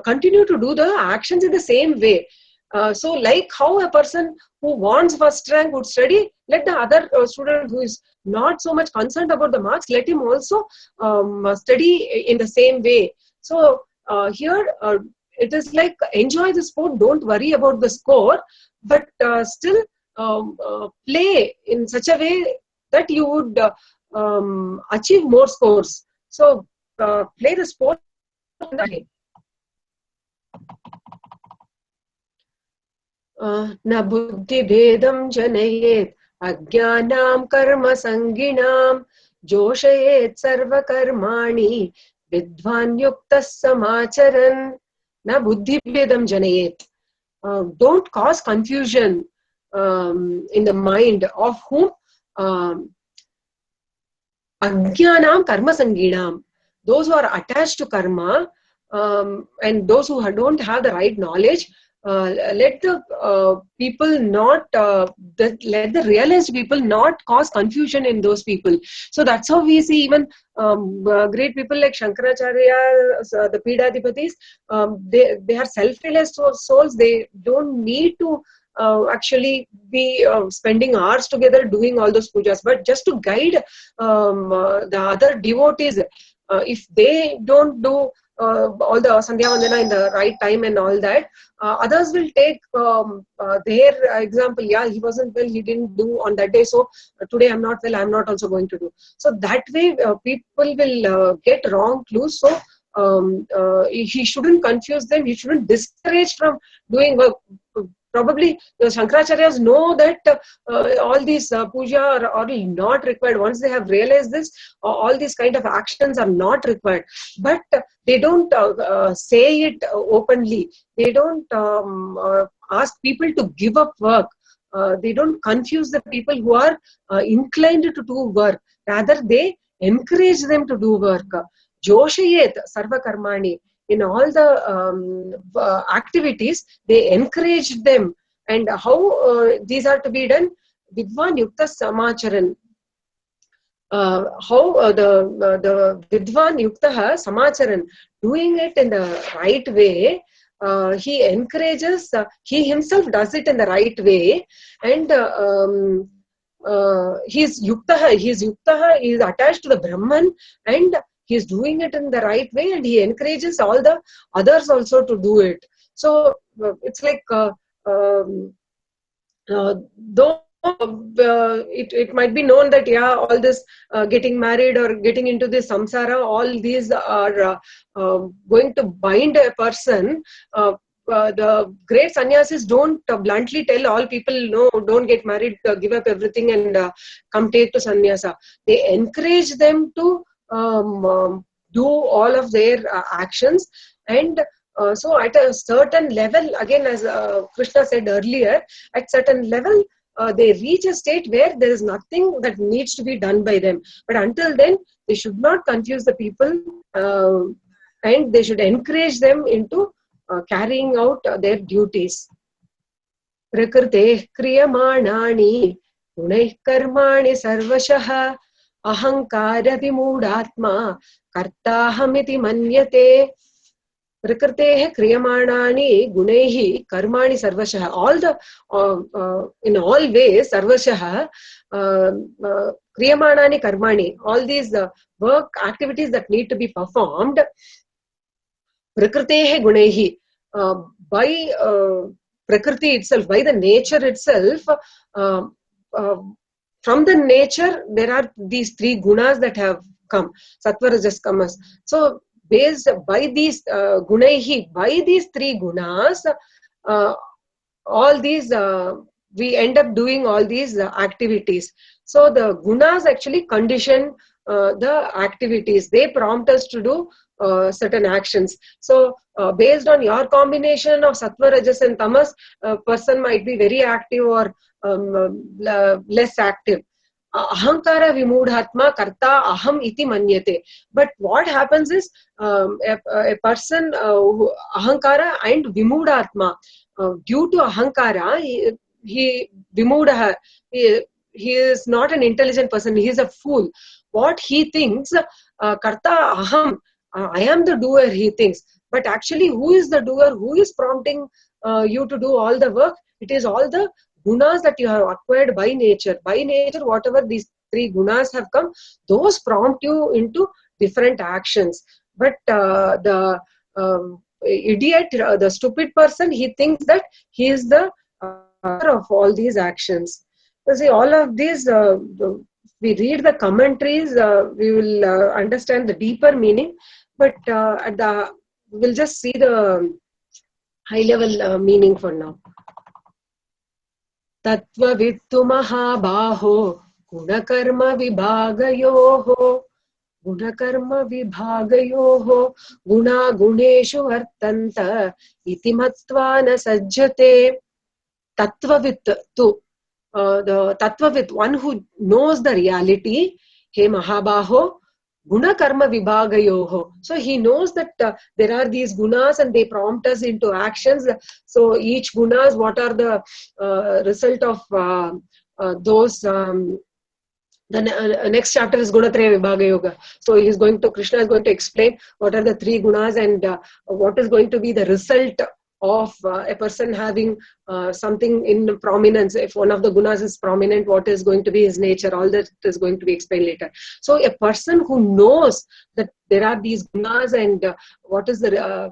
S1: continue to do the actions in the same way. So like how a person who wants first rank would study, let the other student who is not so much concerned about the marks, let him also study in the same way. So here it is like enjoy the sport, don't worry about the score, but still play in such a way that you would achieve more scores. So play the sport in that way. न बुद्धिभेदं जनयेत् अज्ञानां कर्मसङ्गिनां जोषयेत् सर्वकर्माणि विद्वान् युक्तः समाचरन् न बुद्धिभेदं जनयेत्. Don't cause confusion in the mind of whom ajnanam karma sanginam, those who are attached to karma, and those who don't have the right knowledge. Let the people not let the realized people not cause confusion in those people. So that's how we see even great people like Shankaracharya, the Pidadipatis, they are self-realized souls. They don't need to actually be spending hours together doing all those pujas, but just to guide the other devotees. If they don't do all the Sandhya Vandana in the right time and all that, others will take their example. Yeah, he wasn't well, he didn't do on that day, so today I'm not well, I'm not also going to do. So that way people will get wrong clues. So he shouldn't confuse them, he shouldn't discourage from doing work. Probably the Shankaracharyas know that all these puja are not required. Once they have realized this, all these kind of actions are not required. But they don't say it openly. They don't ask people to give up work. They don't confuse the people who are inclined to do work. Rather, they encourage them to do work. Joshayet sarva karmani. In all the activities, they encourage them. And how these are to be done? Vidvan yukta samacharan. How the Vidvan Yuktaha Samacharan, doing it in the right way, he encourages, he himself does it in the right way, and he's Yuktaha, he is attached to the Brahman, and he is doing it in the right way, and he encourages all the others also to do it. So it's like though it might be known that all this getting married or getting into this samsara, all these are going to bind a person. The great sannyasis don't bluntly tell all people, no, don't get married, give up everything and come take to sannyasa. They encourage them to do all of their actions, and so at a certain level, again as Krishna said earlier, at certain level they reach a state where there is nothing that needs to be done by them. But until then, they should not confuse the people, and they should encourage them into carrying out their duties. Prakrite kriyamanani gunaih karmani sarvashah ahankara vimoodatma kartahamiti manyate. Prakritehe kriyamanani gunaihi karmani sarvashah. All the in all ways sarvashah kriyamanani karmani. All these work activities that need to be performed. Prakritehe gunaihi, by Prakriti itself, by the nature itself. From the nature, there are these three gunas that have come, sattva, rajas, tamas. So, based by these gunaihi, by these three gunas, all these we end up doing all these activities. So the gunas actually condition the activities. They prompt us to do certain actions. So based on your combination of sattva, rajas and tamas, a person might be very active or less active. Ahankara vimudhatma karta aham iti manyate. But what happens is a person ahankara and vimudhatma, due to ahankara, he vimudaha, he is not an intelligent person, he is a fool. What he thinks, karta aham, I am the doer, he thinks. But actually, who is the doer? Who is prompting you to do all the work? It is all the gunas that you have acquired by nature. By nature, whatever these three gunas have come, those prompt you into different actions. But the idiot, the stupid person, he thinks that he is the of all these actions. So see, all of these, we read the commentaries, we will understand the deeper meaning. But we'll just see the high level meaning for now. Tattva vittu mahabaho gunakarma vibhagayoho gunakarma vibhagayoho guna guneshu vartanta iti matva na sajjate. Tattvavit tu, the tattvavit, one who knows the reality, he mahabaho guna karma vibhagayoho. So he knows that there are these gunas and they prompt us into actions. So each gunas, what are the result of those. The next chapter is Gunatraya Vibhaga Yoga. So Krishna is going to explain what are the three gunas and what is going to be the result of a person having something in prominence. If one of the gunas is prominent, what is going to be his nature? All that is going to be explained later. So a person who knows that there are these gunas and what is the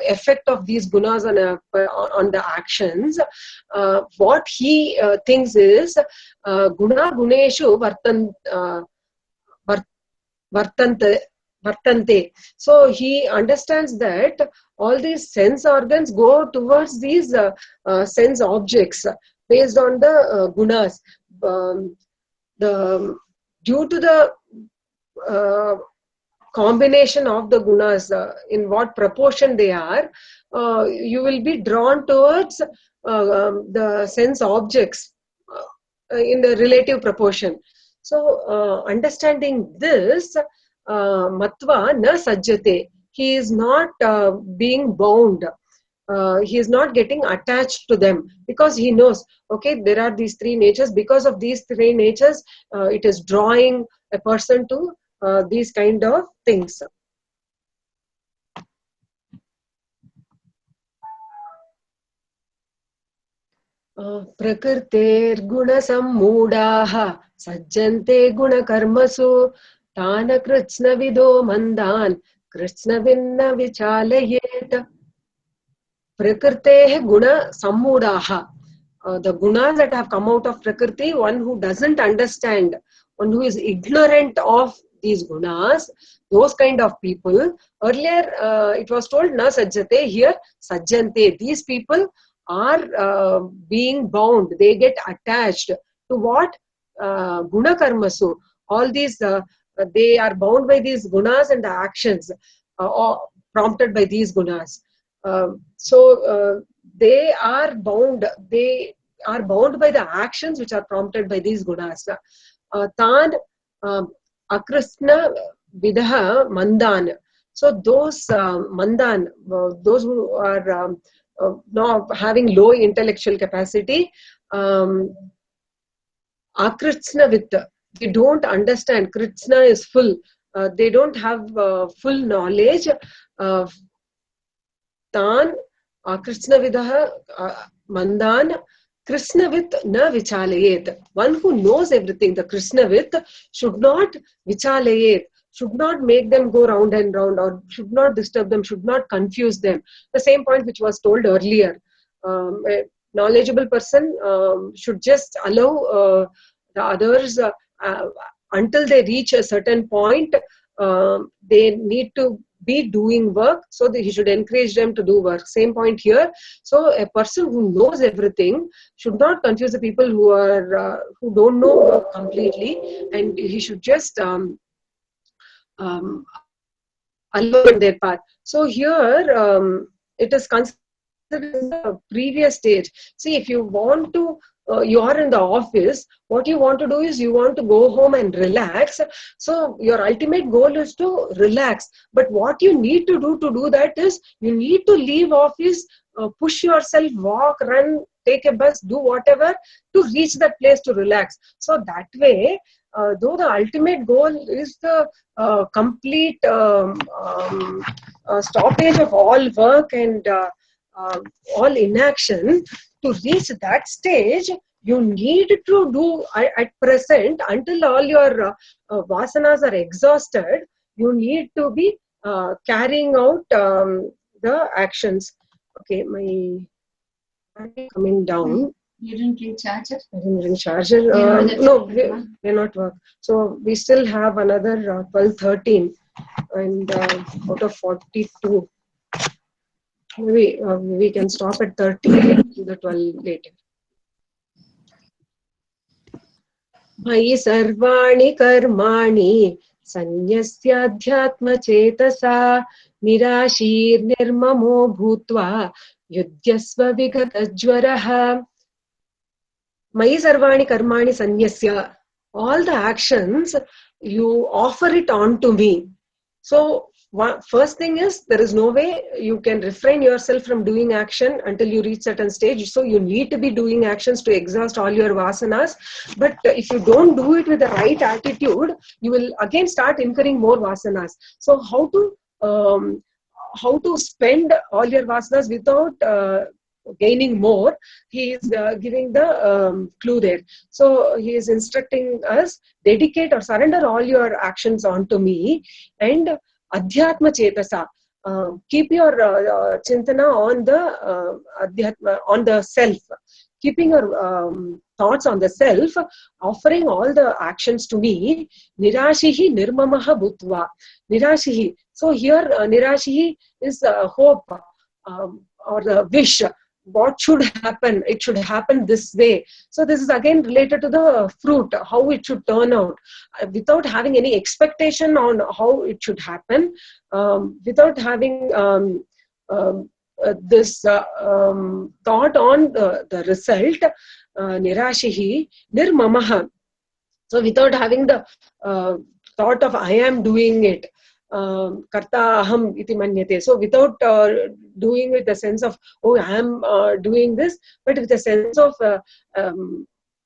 S1: effect of these gunas on the actions, what he thinks is guna guneshu vartante. So he understands that all these sense organs go towards these sense objects based on the gunas. Due to the combination of the gunas, in what proportion they are, you will be drawn towards the sense objects in the relative proportion. So understanding this, matva na sajjate, he is not being bound. He is not getting attached to them because he knows, okay, there are these three natures. Because of these three natures, it is drawing a person to these kind of things. Prakirtirgunasammudaha sajjante gunakarmasu tana kritsnavido mandan kritsnavinna vichalayet. Prakritehe guna sammudaha. The gunas that have come out of Prakriti, one who doesn't understand, one who is ignorant of these gunas, those kind of people. Earlier it was told na sajjate, here sajjante. These people are being bound, they get attached to what? Guna karmasu. All these, they are bound by these gunas and the actions prompted by these gunas. So they are bound by the actions which are prompted by these gunas. Tan akrisna vidaha mandan. So those mandan, those who are now having low intellectual capacity, akritsna vitta, they don't understand. Kritsna is full. They don't have full knowledge. Tan Krishnavidah Mandan Krishnavit na vichalayet. One who knows everything, the Krishnavit, should not vichalayet, should not make them go round and round, or should not disturb them, should not confuse them. The same point which was told earlier. A knowledgeable person should just allow the others until they reach a certain point. They need to be doing work, so that he should encourage them to do work. Same point here. So a person who knows everything should not confuse the people who don't know work completely, and he should just allow in their path. So here it is considered the previous stage. See, if you want to you are in the office, what you want to do is you want to go home and relax. So your ultimate goal is to relax, but what you need to do that is you need to leave office, push yourself, walk, run, take a bus, do whatever to reach that place to relax. So that way, though the ultimate goal is the complete stoppage of all work and all inaction, to reach that stage, you need to do at present, until all your vasanas are exhausted, you need to be carrying out the actions. Okay, my coming down.
S3: You didn't recharge it?
S1: I didn't recharge it. No, we're not work. So we still have another 12, 13, and out of 42. Maybe we can stop at 30, do the 12 later. Mayi sarvani karmani sanyasya chetasa nirashir nirmamo bhutva yudyasva vigatajvaraha. Mayi sarvani karmani sanyasya. All the actions, you offer it on to me. So first thing is, there is no way you can refrain yourself from doing action until you reach certain stage. So you need to be doing actions to exhaust all your vasanas. But if you don't do it with the right attitude, you will again start incurring more vasanas. So how to spend all your vasanas without gaining more, he is giving the clue there. So he is instructing us, dedicate or surrender all your actions onto me, and adhyatma chetasa, keep your chintana on the adhyatma, on the self, keeping your thoughts on the self, offering all the actions to me. Nirashihi nirmamaha bhutva. Nirashihi. So here nirashihi is hope or the wish. What should happen? It should happen this way. So this is again related to the fruit, how it should turn out, without having any expectation on how it should happen, without having this thought on the result. Nirashihi nirmamaha. So without having the thought of I am doing it. Karta aham iti manyate. So without doing with the sense of, oh, I am doing this, but with the sense of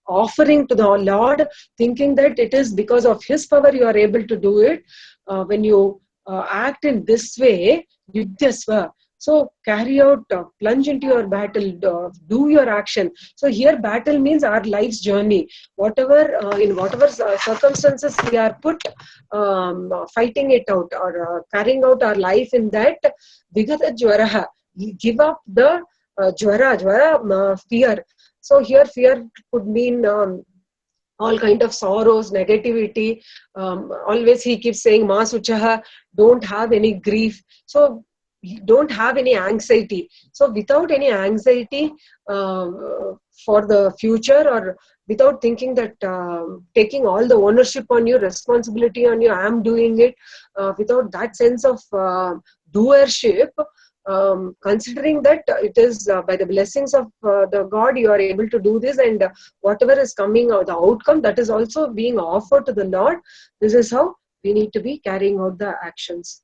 S1: offering to the Lord, thinking that it is because of His power you are able to do it. When you act in this way, yudyasva. So carry out, plunge into your battle, do your action. So here battle means our life's journey. Whatever, in whatever circumstances we are put, fighting it out or carrying out our life in that, vigata jvaraha, give up the jvara, fear. So here fear could mean all kind of sorrows, negativity. Always he keeps saying, ma suchaha, don't have any grief. So don't have any anxiety. So without any anxiety for the future, or without thinking that taking all the ownership on you, responsibility on you, I am doing it, without that sense of doership, considering that it is by the blessings of the God you are able to do this, and whatever is coming out, the outcome, that is also being offered to the Lord. This is how we need to be carrying out the actions.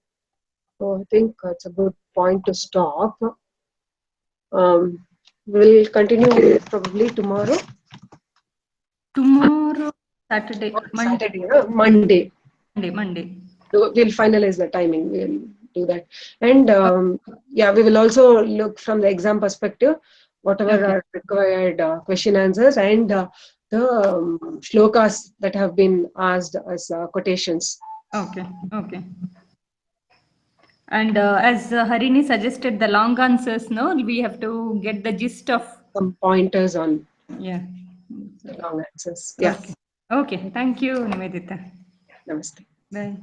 S1: So I think it's a good point to stop. We'll continue probably tomorrow.
S3: Tomorrow, Saturday,
S1: Saturday, Monday.
S3: Monday.
S1: So we'll finalize the timing. We'll do that. And yeah, we will also look from the exam perspective, whatever
S3: Okay.
S1: are required question answers, and the shlokas that have been asked as quotations.
S3: Okay. Okay. And as Harini suggested, the long answers, no, we have to get the gist of.
S1: Some pointers on
S3: Yeah.
S1: the long answers. Yeah.
S3: Okay. Okay. Thank you, Nivedita.
S1: Namaste.
S3: Bye.